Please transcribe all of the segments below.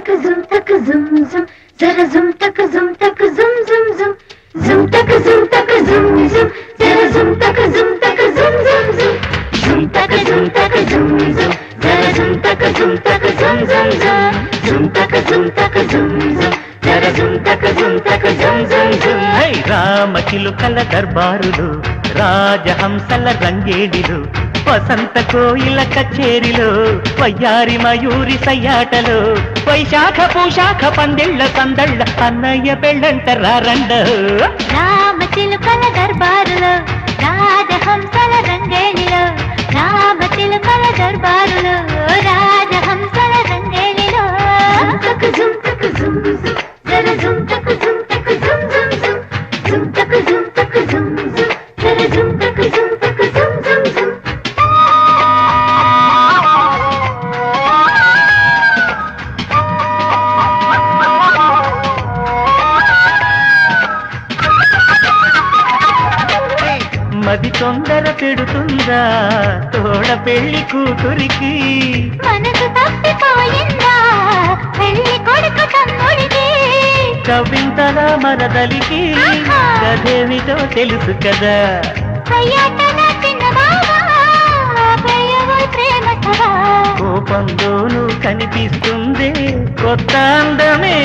तक zum तक zum zum जरा zum तक zum zum zum zum तक zum zum जरा zum तक zum zum तक zum जरा zum तक zum zum तक zum जरा zum तक zum హై రామచిలుకల దర్బారులు రాజహంసల రంగేడిలు వసంత కోయిల కచేరిలో వయ్యారి మయూరి సయ్యాటలో వైశాఖ పూశాఖ పందిళ్ళ సందళ్ళ అన్నయ్య పెళ్ళంట రారండ రామచిలుకల దర్బారులో రాజహంసల రంగేడిలో రామచిలుకల దర్బారులో రాజహంసల రంగేడిలో तक zum जरा zum तक zum तक zum जरा zum तक zum మది తొందర పెడుతుందా తోడ పెళ్లి కూతురికి మనసు తప్పిపోయిందా పెళ్లి కొడుకు తమ్ముడికి కవింతల మరదలికి కదేమిటో తెలుసు కదా కోపంలోనూ కనిపిస్తుంది కొత్త అందమే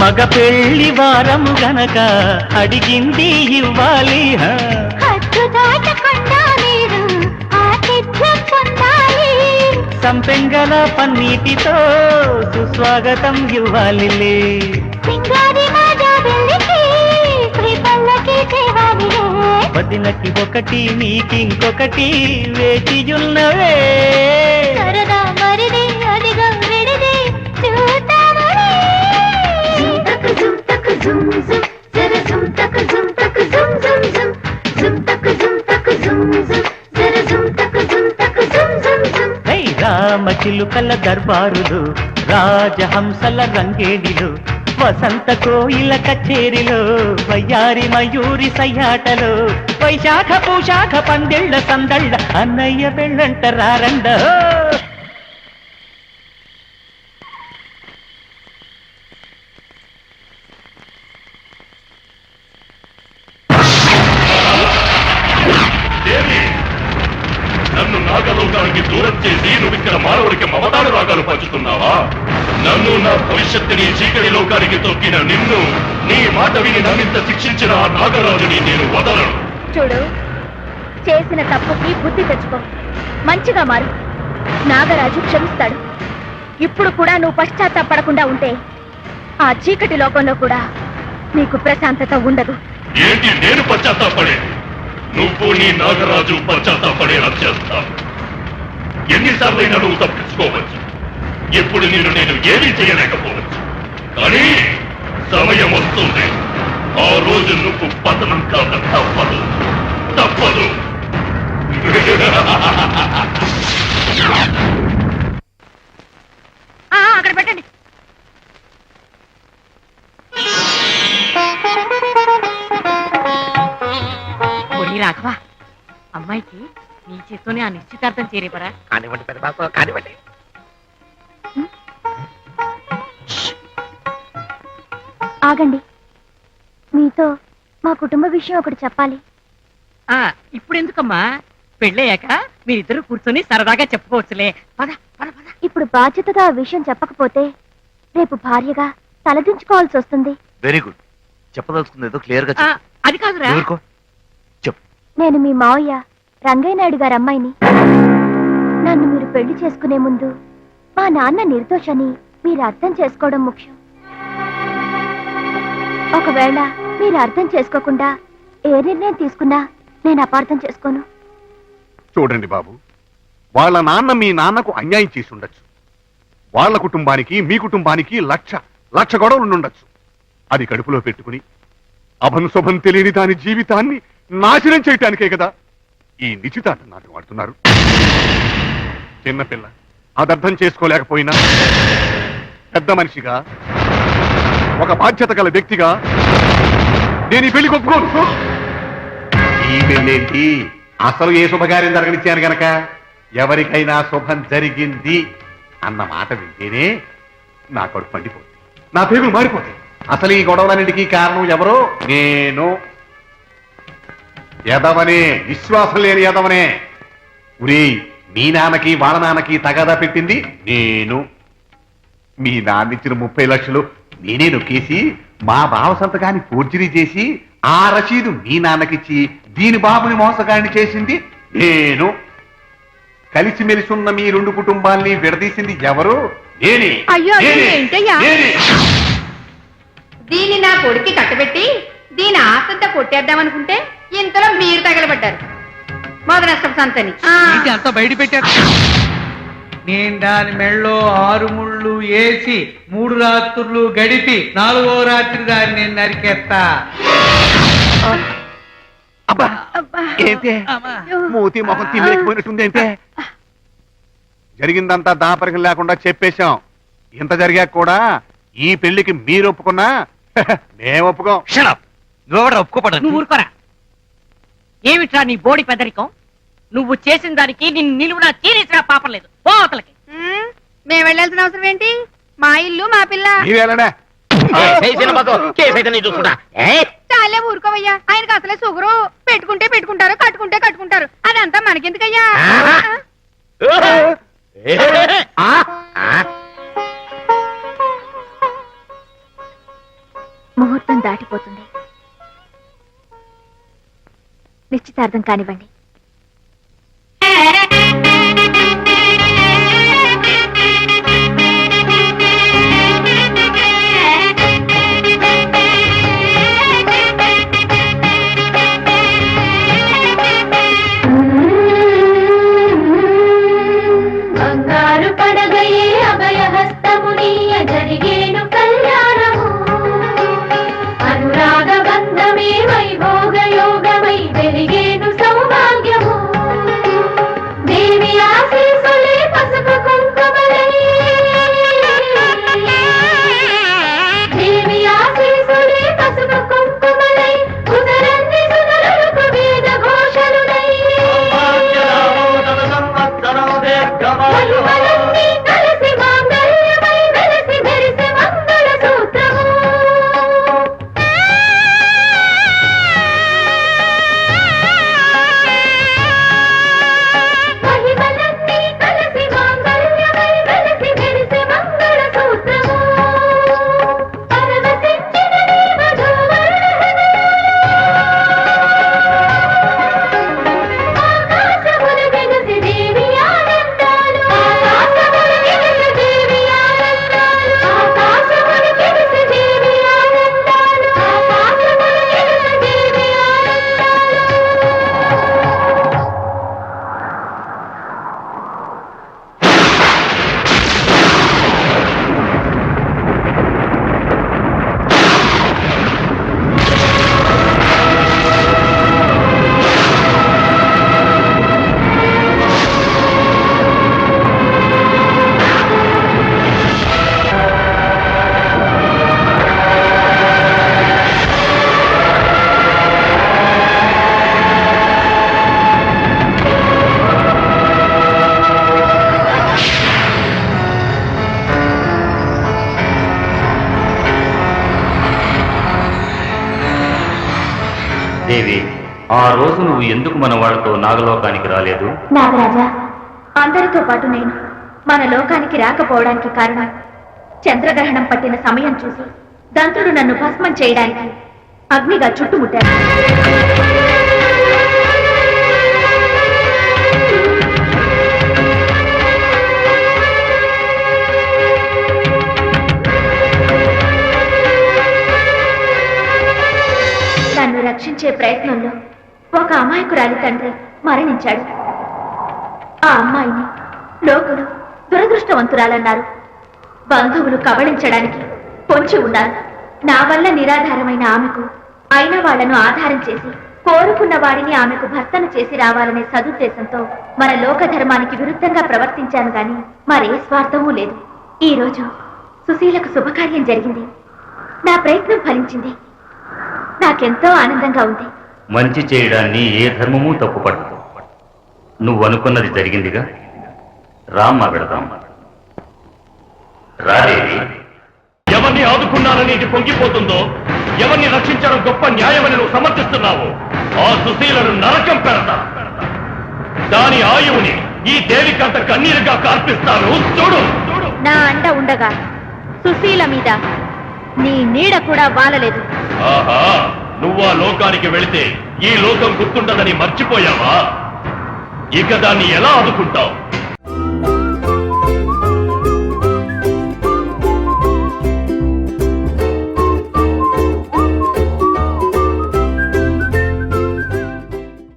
మగ పెళ్లి వారము గనక అడిగింది ఇవ్వాలి సంపెంగల పన్నీటితో సుస్వాగతం ఇవ్వాలి వదినకి ఒకటి నీకింకొకటి వేచియున్నవే రామచిలుకల దర్బారులు రాజహంసల రంగేడిలు వసంత కోయిల కచేరిలో వయ్యారి మయూరి సయ్యాటలో వైశాఖ పూశాఖ పందిళ్ళ సందళ్ళ అన్నయ్య పెళ్ళంట రారండ నన్ను నాగలోకానికి దూరం చేసి నువ్వు ఇక్కడ మానవుడికి మమతాడు రాగాలు పంచుతున్నావా? నన్ను నా భవిష్యత్తుని చీకటి లోకానికి తొక్కిన నిన్ను నీ మాట విని నన్నింత శిక్షించిన ఆ నాగరాజుని నేను వదలను. చూడు, చేసిన తప్పుకి బుద్ధి తెచ్చుకో, మంచిగా మారు. నాగరాజు క్షమిస్తాడు. ఇప్పుడు కూడా నువ్వు పశ్చాత్తాపడకుండా ఉంటే ఆ చీకటి లోకంలో కూడా నీకు ప్రశాంతత ఉండదు. ఏంటి నేను పశ్చాత్తాపడేది? నువ్వు నీ నాగరాజు పశ్చాత్తాపడేలా చేస్తావు. ఎన్నిసార్లైనా నువ్వు తప్పించుకోవచ్చు, ఎప్పుడు నేను ఏమీ చేయలేకపోవచ్చు. కానీ సమయం వస్తుంది, ఆ రోజు నువ్వు పతనం కాక తప్పదు. అక్కడ పెట్టండి. రాఘవా, అమ్మాయికి నీ చేత్తోనే ఆ నిశ్చితార్థం చేరేపరా? కానివ్వండి పెద్ద బాబు, కానివ్వండి. ఆగండి, మీతో మా కుటుంబ విషయం ఒకటి చెప్పాలి. ఇప్పుడు ఎందుకమ్మా? పెళ్ళయ్యాక మీరిద్దరు కూర్చొని సరదాగా చెప్పుకోవచ్చులే. పద పద పద. ఇప్పుడు బాధ్యతగా ఆ విషయం చెప్పకపోతే రేపు భార్యగా తలదించుకోవాల్సి వస్తుంది. Very good. చెప్పదలుచుకుంది ఏదో క్లియర్ గా అది కాదురా. చెప్పు. నేను మీ మావయ్య రంగయ్య నాయుడు గారి అమ్మాయిని. నన్ను మీరు పెళ్లి చేసుకునే ముందు మా నాన్న నిర్దోషని మీరు అర్థం చేసుకోవడం ముఖ్యం. ఒకవేళ మీరు అర్థం చేసుకోకుండా ఏ నిర్ణయం తీసుకున్నా నేను అపార్థం చేసుకోను. చూడండి బాబు, వాళ్ళ నాన్న మీ నాన్నకు అన్యాయం చేసి ఉండొచ్చు. వాళ్ళ కుటుంబానికి మీ కుటుంబానికి లక్ష గొడవలు ఉండొచ్చు. అది కడుపులో పెట్టుకుని అభంశుభం తెలియని దాని జీవితాన్ని నాశనం చేయటానికే కదా ఈ నిశ్చితార్థం నాటకం ఆడుతున్నారు. చిన్నపిల్ల అదర్థం చేసుకోలేకపోయినా పెద్ద మనిషిగా, ఒక బాధ్యత గల వ్యక్తిగా నేను ఈ పెళ్లి ఒప్పుకోను. ఈ పెళ్ళేంటి, అసలు ఏ శుభకార్యం జరగనిచ్చాను గనక ఎవరికైనా శుభం జరిగింది అన్న మాట వింటేనే నా కడుపు పండిపోతుంది, నా పేగులు మారిపోతాయి. అసలు ఈ గొడవలన్నిటికీ కారణం ఎవరో నేను. ఎదవనే, విశ్వాసం లేని ఎదవనే. ఉరే, మీ నాన్నకి వాళ్ళ నాన్నకి తగాదా పెట్టింది నేను. మీ నాన్నిచ్చిన 30 లక్షలు నేనే నొక్కేసి మా బావ సంతకాన్ని ఫోర్జరీ చేసి ఆ రసీదు మీ నాన్నకిచ్చి దీని బాబుని మోసగాడిని చేసింది నేను. కలిసిమెలిసి ఉన్న మీ 2 కుటుంబాల్ని విడదీసింది ఎవరు? నేనే. అయ్యో, నేనే. ఏంటయ్యా? నేనే. దీన్ని నా కొడుక్కి కట్టబెట్టి దీని ఆస్తంతా కొట్టేద్దామనుకుంటే ఇంతలో మీరు తగలబడ్డారు. మొదలష్టం సంతని అంతా బయట పెట్టారు. నేను దాని మెళ్ళో 6 ముళ్ళు వేసి 3 రాత్రులు గడిపి 4వ రాత్రి దాన్ని నేను నరికేస్తా. అబ్బా, ఏంటే మూతి మొహం తిమ్మేకపోయినట్టుంది. ఏంటే జరిగిందంతా దాపరికం లేకుండా చెప్పేశాం. ఇంత జరిగాక కూడా ఈ పెళ్లికి మీరు ఒప్పుకున్నా మేము ఒప్పుకోం. నువ్వెవడ ఒప్పుకోపడ నువ్వు ఊరుకోరా. ఏమిట్రా నీ బోడి పెదరికం? నువ్వు చేసిన దానికి నిన్ను నిలువునా తీరేసినా పాపం లేదు. పోతలకి మేము వెళ్ళాల్సిన అవసరం ఏంటి? మా ఇల్లు మా పిల్ల. మీరేనా చూసుకుంటా. చాలే ఊరుకోవయ్యా. ఆయనకు అసలే సుగరు. పెట్టుకుంటే పెట్టుకుంటారు, కట్టుకుంటే కట్టుకుంటారు. అదంతా మనకెందుకయ్యా? ముహూర్తం దాటిపోతుంది. నిశ్చితార్థం కానివ్వండి. బంగారు పడగయే అభయహస్తమునీయ జరిగేను కళ్యాణము. అనురాగ బంధమే వైభోగ యోగమై వెలిగేను సౌభాగ్యము. దేవి ఆశీసులే పసుపు కుంకుమలై, దేవి ఆశీసులే పసుపు కుంకుమలై, కుదరన్ని సుదరులకు వేద ఘోషలునై, మహిమలన్నీ కలిసి మాంగళ్యమై వెలసి మెరిసే మంగళ సూత్రము. మహిమలన్నీ కలిసి మాంగళ్యమై వెలసి మెరిసే మంగళ సూత్రము. పరవశించిన నీ వధూవరుల ఆకాశమున వెలసి దేవి ఆనందాలు, ఆకాశమున వెలసి దేవి ఆనందాలు, ఆకాశమున వెలసి దేవి ఆనందాలు, ఆకాశమున వెలసి దేవి ఆనందాలు. దేవి, ఆ రోజు నువ్వు ఎందుకు మన వాళ్ళతో నాగలోకానికి రాలేదు? నాగరాజా, అందరితో పాటు నేను మన లోకానికి రాకపోవడానికి కారణం చంద్రగ్రహణం పట్టిన సమయం చూసి దంతుడు నన్ను భస్మం చేయడానికి అగ్నిగా చుట్టుముట్టాడు. రక్షించే ప్రయత్నంలో ఒక అమాయకురాలి తండ్రి మరణించాడు. ఆ అమ్మాయిని లోకులు దురదృష్టవంతురాలన్నారు. బంధువులు కబళించడానికి పొంచి ఉన్నారు. నా వల్ల నిరాధారమైన ఆమెకు అయిన వాళ్లను ఆధారం చేసి కోరుకున్న వాడిని ఆమెకు భర్తను చేసి రావాలనే సదుద్దేశంతో మన లోక ధర్మానికి విరుద్ధంగా ప్రవర్తించాను గాని మరే స్వార్థమూ లేదు. ఈ రోజు సుశీలకు శుభకార్యం జరిగింది. నా ప్రయత్నం ఫలించింది. నాకెంతో ఆనందంగా ఉంది. మంచి చేయడాన్ని ఏ ధర్మము తప్పుపడదు. నువ్వు అనుకున్నది జరిగిందిగా. రామ్మ వెళదాం. రాదేవి, ఎవరిని ఆదుకున్నానని ఇది పొంగిపోతుందో, ఎవరిని రక్షించడం గొప్ప న్యాయమని నువ్వు సమర్థిస్తున్నావు, ఆ సుశీలను నరకం పెడతా. దాని ఆయువుని ఈ దేవికంత కన్నీరుగా కార్పిస్తాను. చూడు. నా అండ ఉండగా సుశీల మీద నీ నీడ కూడా వాలలేదు. ఆహా, నువ్వా లోకానికి వెళితే ఈ లోకం గుర్తుండదని మర్చిపోయావా? ఇక దాన్ని ఎలా ఆదుకుంటావు?